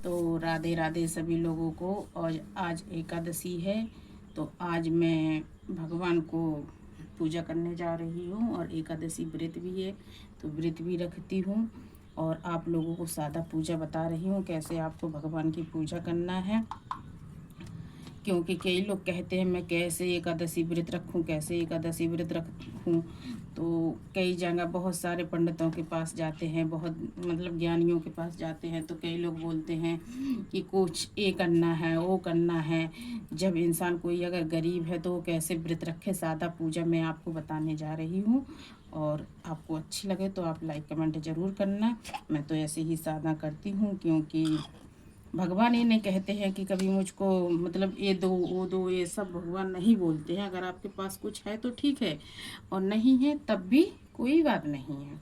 तो राधे राधे सभी लोगों को। और आज एकादशी है, तो आज मैं भगवान को पूजा करने जा रही हूँ और एकादशी व्रत भी है, तो व्रत भी रखती हूँ। और आप लोगों को सादा पूजा बता रही हूँ कैसे आपको भगवान की पूजा करना है, क्योंकि कई लोग कहते हैं मैं कैसे एकादशी व्रत रखूं, कैसे एकादशी व्रत रखूं। तो कई जगह बहुत सारे पंडितों के पास जाते हैं, बहुत मतलब ज्ञानियों के पास जाते हैं, तो कई लोग बोलते हैं कि कुछ ये करना है वो करना है। जब इंसान कोई अगर गरीब है तो वो कैसे व्रत रखे, सादा पूजा मैं आपको बताने जा रही हूँ। और आपको अच्छी लगे तो आप लाइक कमेंट ज़रूर करना। मैं तो ऐसे ही सादा करती हूँ, क्योंकि भगवान ये नहीं कहते हैं कि कभी मुझको मतलब ये दो वो दो, ये सब भगवान नहीं बोलते हैं। अगर आपके पास कुछ है तो ठीक है, और नहीं है तब भी कोई बात नहीं है।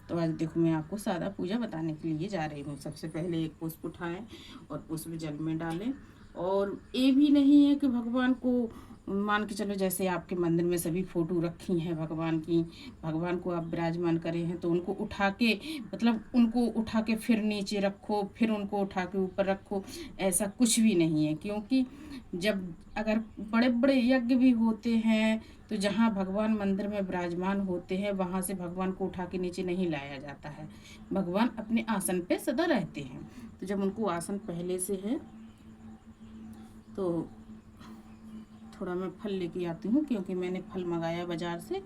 तो आज देखो मैं आपको सादा पूजा बताने के लिए जा रही हूँ। सबसे पहले एक पुष्प उठाएं और पुष्प जल में डालें। और ये भी नहीं है कि भगवान को मान के चलो, जैसे आपके मंदिर में सभी फोटो रखी हैं भगवान की, भगवान को आप विराजमान करे हैं तो उनको उठा के मतलब उनको उठा के फिर नीचे रखो, फिर उनको उठा के ऊपर रखो, ऐसा कुछ भी नहीं है। क्योंकि जब अगर बड़े बड़े यज्ञ भी होते हैं तो जहाँ भगवान मंदिर में विराजमान होते हैं वहाँ से भगवान को उठा के नीचे नहीं लाया जाता है। भगवान अपने आसन पे सदा रहते हैं। तो जब उनको आसन पहले से है तो थोड़ा मैं फल लेके आती हूँ, क्योंकि मैंने फल मंगाया बाज़ार से,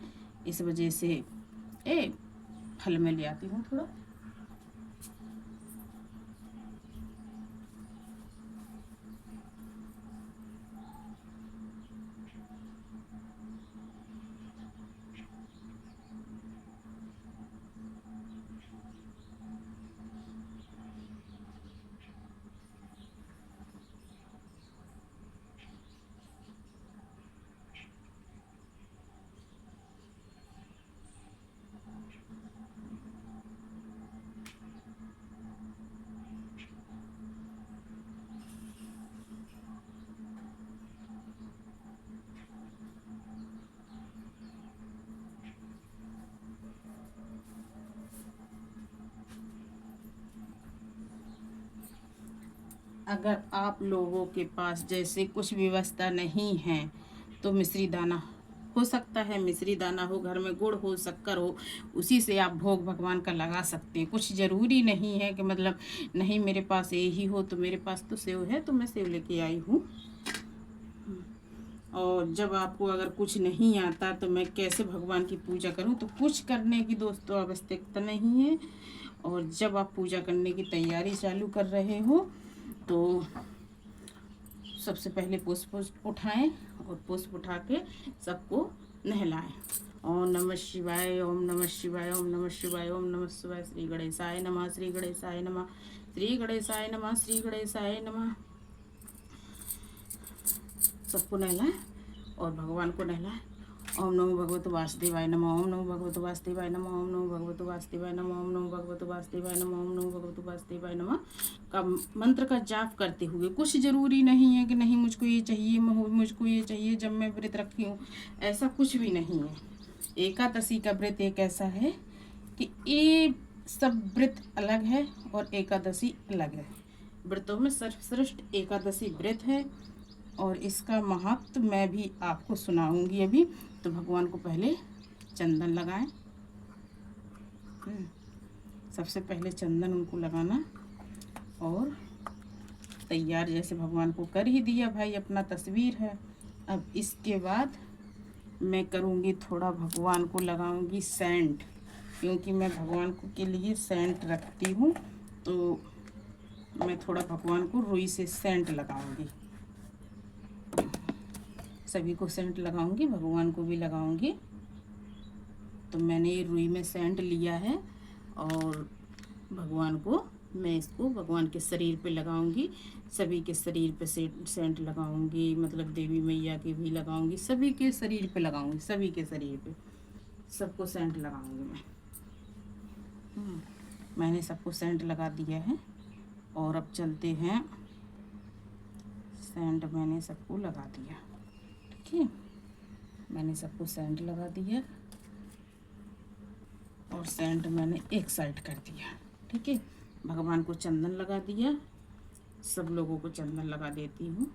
इस वजह से ए फल में ले आती हूँ थोड़ा। अगर आप लोगों के पास जैसे कुछ व्यवस्था नहीं है तो मिश्री दाना हो सकता है, मिश्री दाना हो, घर में गुड़ हो, शक्कर हो, उसी से आप भोग भगवान का लगा सकते हैं। कुछ ज़रूरी नहीं है कि मतलब नहीं मेरे पास यही हो, तो मेरे पास तो सेव है तो मैं सेव लेके आई हूँ। और जब आपको अगर कुछ नहीं आता तो मैं कैसे भगवान की पूजा करूं, तो कुछ करने की दोस्तों आवश्यकता नहीं है। और जब आप पूजा करने की तैयारी चालू कर रहे हो तो सबसे पहले पुष्प उठाएं और पुष्प उठा के सबको नहलाएं। ओम नमः शिवाय, ओम नमः शिवाय, ओम नमः शिवाय, ओम नमः शिवाय। श्री गणेशाय नमः, श्री गणेशाय नमः, श्री गणेशाय नमः, श्री गणेशाय नमः। सबको नहलाएं और भगवान को नहलाएं। ओम नमो भगवते वासुदेवाय नमः, ओम नमो भगवते वासुदेवाय नमः, ओम नमो भगवते वासुदेवाय नमः, ओम नमो भगवते वासुदेवाय नमः, ओम नमो भगवते वासुदेवाय नमः का मंत्र का जाप करते हुए। कुछ ज़रूरी नहीं है कि नहीं मुझको ये चाहिए, मुझको ये चाहिए जब मैं व्रत रखी हूँ, ऐसा कुछ भी नहीं है। एकादशी का व्रत एक ऐसा है कि ये सब व्रत अलग है और एकादशी अलग है। व्रतों में सर्वश्रेष्ठ एकादशी व्रत है और इसका महत्व मैं भी आपको सुनाऊंगी अभी। तो भगवान को पहले चंदन लगाएं। सबसे पहले चंदन उनको लगाना और तैयार जैसे भगवान को कर ही दिया भाई, अपना तस्वीर है। अब इसके बाद मैं करूँगी थोड़ा भगवान को लगाऊंगी सेंट, क्योंकि मैं भगवान को के लिए सेंट रखती हूँ। तो मैं थोड़ा भगवान को रुई से सेंट लगाऊंगी। सभी को सेंट लगाऊंगी, भगवान को भी लगाऊंगी। तो मैंने ये रुई में सेंट लिया है और भगवान को मैं इसको भगवान के शरीर पे लगाऊंगी। सभी के शरीर पे सेंट लगाऊंगी, मतलब देवी मैया के भी लगाऊंगी, सभी के शरीर पे लगाऊंगी, सभी के शरीर पे सबको सेंट लगाऊंगी मैं। मैंने सबको सेंट लगा दिया है और अब चलते हैं। सेंट मैंने सबको लगा दिया, ठीक है। मैंने सबको सेंट लगा दिया और सेंट मैंने एक साइड कर दिया, ठीक है। भगवान को चंदन लगा दिया सब लोगों को चंदन लगा देती हूँ,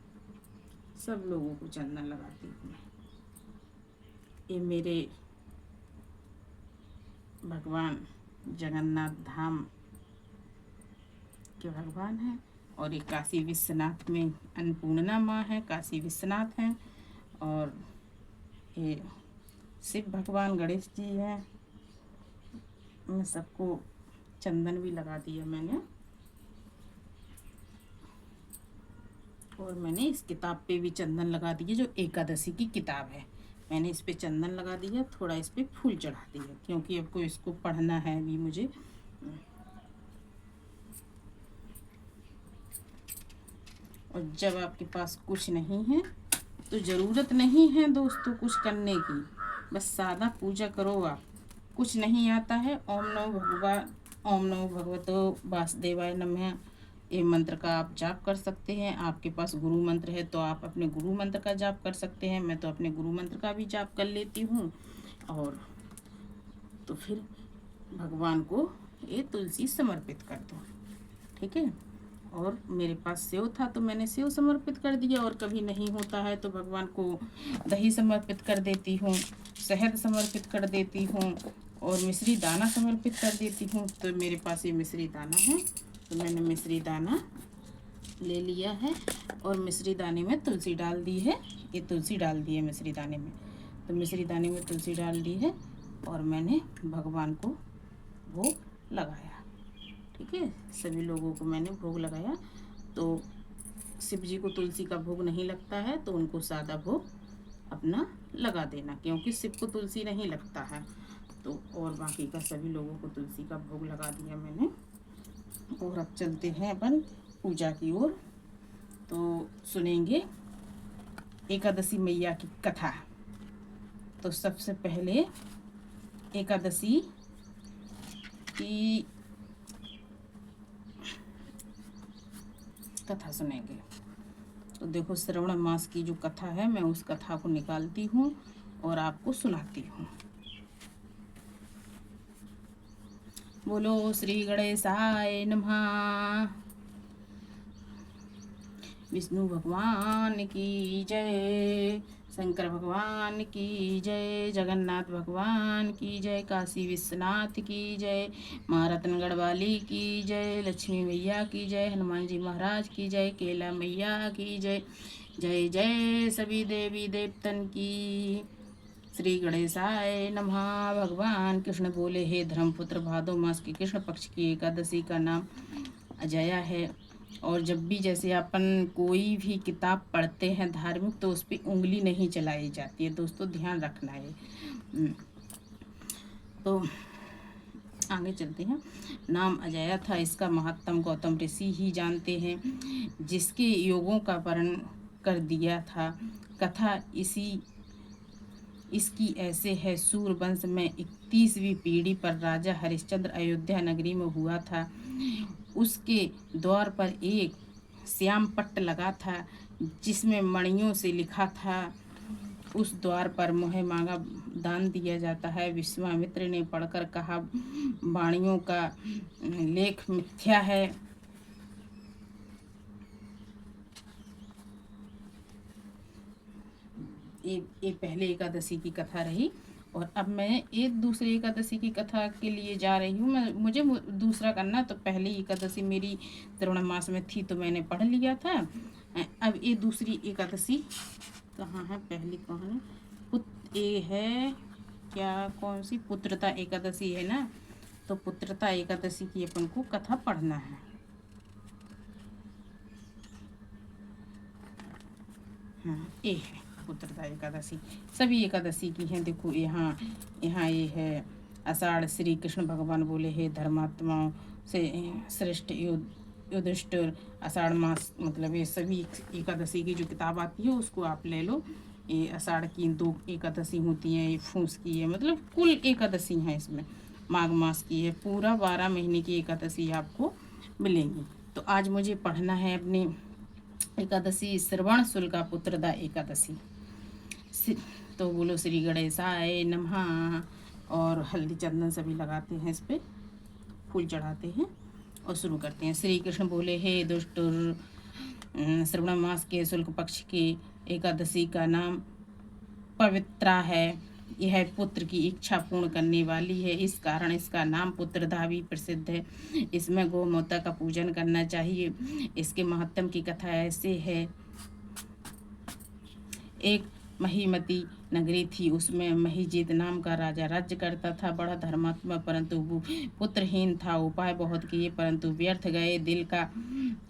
सब लोगों को चंदन लगाती हूँ। ये मेरे भगवान जगन्नाथ धाम के भगवान हैं, और ये काशी विश्वनाथ में अन्नपूर्णा माँ है, काशी विश्वनाथ हैं, और ये शिव भगवान गणेश जी हैं। मैं सबको चंदन भी लगा दिया मैंने, और मैंने इस किताब पे भी चंदन लगा दिया, जो एकादशी की किताब है। मैंने इस पे चंदन लगा दिया, थोड़ा इस पे फूल चढ़ा दिया, क्योंकि अब को इसको पढ़ना है अभी मुझे। और जब आपके पास कुछ नहीं है तो ज़रूरत नहीं है दोस्तों कुछ करने की, बस सादा पूजा करो। आप कुछ नहीं आता है, ओम नमो भगवतो वासुदेवाय नमः, ये मंत्र का आप जाप कर सकते हैं। आपके पास गुरु मंत्र है तो आप अपने गुरु मंत्र का जाप कर सकते हैं। मैं तो अपने गुरु मंत्र का भी जाप कर लेती हूँ। और तो फिर भगवान को ये तुलसी समर्पित कर दो, ठीक है। और मेरे पास सेव था तो मैंने सेव समर्पित कर दिया, और कभी नहीं होता है तो भगवान को दही समर्पित कर देती हूँ, शहद समर्पित कर देती हूँ, और मिश्री दाना समर्पित कर देती हूँ। तो मेरे पास ये मिश्री दाना है, तो मैंने मिश्री दाना ले लिया है, और मिश्री दाने में तुलसी डाल दी है। ये तुलसी डाल दी है मिश्री दाने में, तो मिश्री दाने में तुलसी डाल दी है, और मैंने भगवान को भोग लगाया, ठीक है। सभी लोगों को मैंने भोग लगाया। तो शिव जी को तुलसी का भोग नहीं लगता है तो उनको सादा भोग अपना लगा देना, क्योंकि शिव को तुलसी नहीं लगता है। तो और बाकी का सभी लोगों को तुलसी का भोग लगा दिया मैंने। और अब चलते हैं अपन पूजा की ओर। तो सुनेंगे एकादशी मैया की कथा। तो सबसे पहले एकादशी की कथा सुनेंगे। तो देखो, श्रवण मास की जो कथा है, मैं उस कथा को निकालती हूँ और आपको सुनाती हूँ। बोलो श्री गणेशाय नमः। विष्णु भगवान की जय, शंकर भगवान की जय, जगन्नाथ भगवान की जय, काशी विश्वनाथ की जय, माँ रत्नगढ़ वाली की जय, लक्ष्मी मैया की जय, हनुमान जी महाराज की जय, केला मैया की जय। जय जय सभी देवी देवतन की। श्री गणेशाय नमः। भगवान कृष्ण बोले, हे धर्मपुत्र, भादो मास की कृष्ण पक्ष की एकादशी का नाम अजया है। और जब भी जैसे अपन कोई भी किताब पढ़ते हैं धार्मिक, तो उस पर उंगली नहीं चलाई जाती है दोस्तों, ध्यान रखना है। तो आगे चलते हैं। नाम अजया था, इसका महत्तम गौतम ऋषि ही जानते हैं, जिसके योगों का वर्णन कर दिया था। कथा इसकी ऐसे है। सूर्यवंश में 31वीं पीढ़ी पर राजा हरिश्चंद्र अयोध्या नगरी में हुआ था। उसके द्वार पर एक श्याम पट्ट लगा था, जिसमें मणियों से लिखा था, उस द्वार पर मोहे मांगा दान दिया जाता है। विश्वामित्र ने पढ़कर कहा, वाणियों का लेख मिथ्या है। ये पहले एकादशी की कथा रही, और अब मैं एक दूसरी एकादशी की कथा के लिए जा रही हूँ। मुझे दूसरा करना, तो पहली एकादशी मेरी श्रवण मास में थी तो मैंने पढ़ लिया था। अब ये दूसरी एकादशी कहाँ है, पहली कहाँ है, ये है क्या, कौन सी, पुत्रता एकादशी है ना। तो पुत्रता एकादशी की अपन को कथा पढ़ना है। हाँ, ये है पुत्रता एकादशी। सभी एकादशी की हैं। देखो यहाँ ये है, आषाढ़। श्री कृष्ण भगवान बोले, हे धर्मात्माओं से श्रेष्ठ युधिष्ठिर। आषाढ़ मास मतलब ये सभी एकादशी की जो किताब आती है उसको आप ले लो। ये आषाढ़ की 2 एकादशी होती हैं, ये फूस की है, मतलब कुल एकादशी हैं इसमें। माघ मास की है, पूरा 12 महीने की एकादशी आपको मिलेंगी। तो आज मुझे पढ़ना है अपनी एकादशी, श्रवण शुल्का पुत्रदा एकादशी। तो बोलो श्री गणेशाय नमः। और हल्दी चंदन सभी लगाते हैं, इस पे फूल चढ़ाते हैं और शुरू करते हैं। श्री कृष्ण बोले, हे दुष्टुर श्रवण मास के शुक्ल पक्ष की एकादशी का नाम पवित्रा है। यह पुत्र की इच्छा पूर्ण करने वाली है, इस कारण इसका नाम पुत्रदा भी प्रसिद्ध है। इसमें गौ माता का पूजन करना चाहिए। इसके महत्व की कथा ऐसे है। एक महीमती नगरी थी, उसमें महीजीत नाम का राजा राज्य करता था। बड़ा धर्मात्मा परंतु वो पुत्रहीन था। उपाय बहुत किए परंतु व्यर्थ गए। दिल का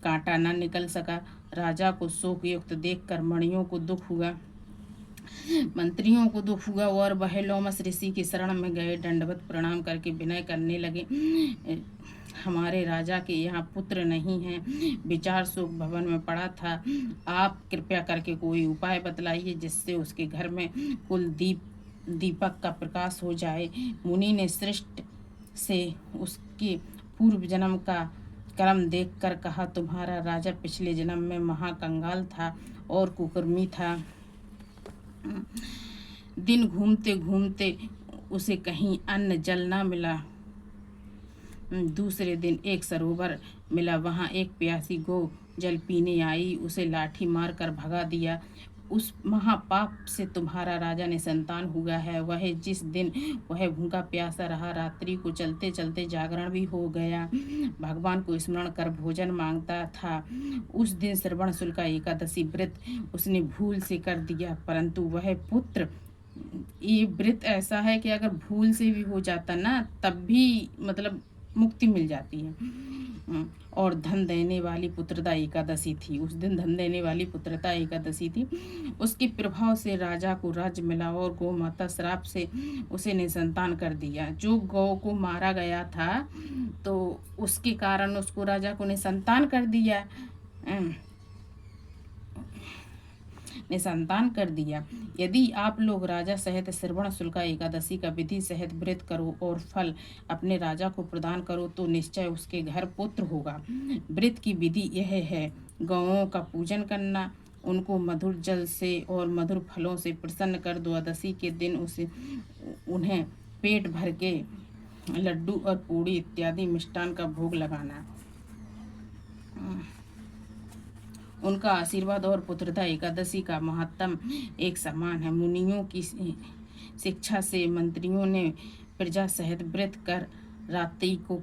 कांटा न निकल सका। राजा को शोक युक्त देखकर मणियों को दुख हुआ, मंत्रियों को दुख हुआ और वह लोमस ऋषि की शरण में गए। दंडवत प्रणाम करके विनय करने लगे, हमारे राजा के यहाँ पुत्र नहीं है। विचार शोक भवन में पड़ा था। आप कृपया करके कोई उपाय बतलाइए जिससे उसके घर में कुल दीपक का प्रकाश हो जाए। मुनि ने सृष्टि से उसके पूर्व जन्म का कर्म देखकर कहा, तुम्हारा राजा पिछले जन्म में महाकंगाल था और कुकर्मी था। दिन घूमते घूमते उसे कहीं अन्न जल ना मिला। दूसरे दिन एक सरोवर मिला, वहां एक प्यासी गौ जल पीने आई। उसे लाठी मार कर भगा दिया। उस महापाप से तुम्हारा राजा ने संतान हुआ है। वह जिस दिन वह भूखा प्यासा रहा, रात्रि को चलते चलते जागरण भी हो गया। भगवान को स्मरण कर भोजन मांगता था। उस दिन श्रवण शुक्ल एकादशी व्रत उसने भूल से कर दिया, परंतु वह पुत्र, ये व्रत ऐसा है कि अगर भूल से भी हो जाता ना तब भी मतलब मुक्ति मिल जाती है। और धन देने वाली पुत्रदा एकादशी थी। उस दिन धन देने वाली पुत्रदा एकादशी थी। उसके प्रभाव से राजा को राज्य मिला और गौ माता श्राप से उसे निसंतान कर दिया। जो गौ को मारा गया था तो उसके कारण उसको राजा को निसंतान कर दिया, निसंतान कर दिया। यदि आप लोग राजा सहित श्रवण शुक्ल एकादशी का विधि सहित व्रत करो और फल अपने राजा को प्रदान करो तो निश्चय उसके घर पुत्र होगा। व्रत की विधि यह है, गौओं का पूजन करना, उनको मधुर जल से और मधुर फलों से प्रसन्न कर द्वादशी के दिन उन्हें पेट भर के लड्डू और पूड़ी इत्यादि मिष्टान का भोग लगाना। उनका आशीर्वाद और पुत्रदा एकादशी का महात्म एक समान है। मुनियों की शिक्षा से मंत्रियों ने प्रजा सहित व्रत कर रात्रि को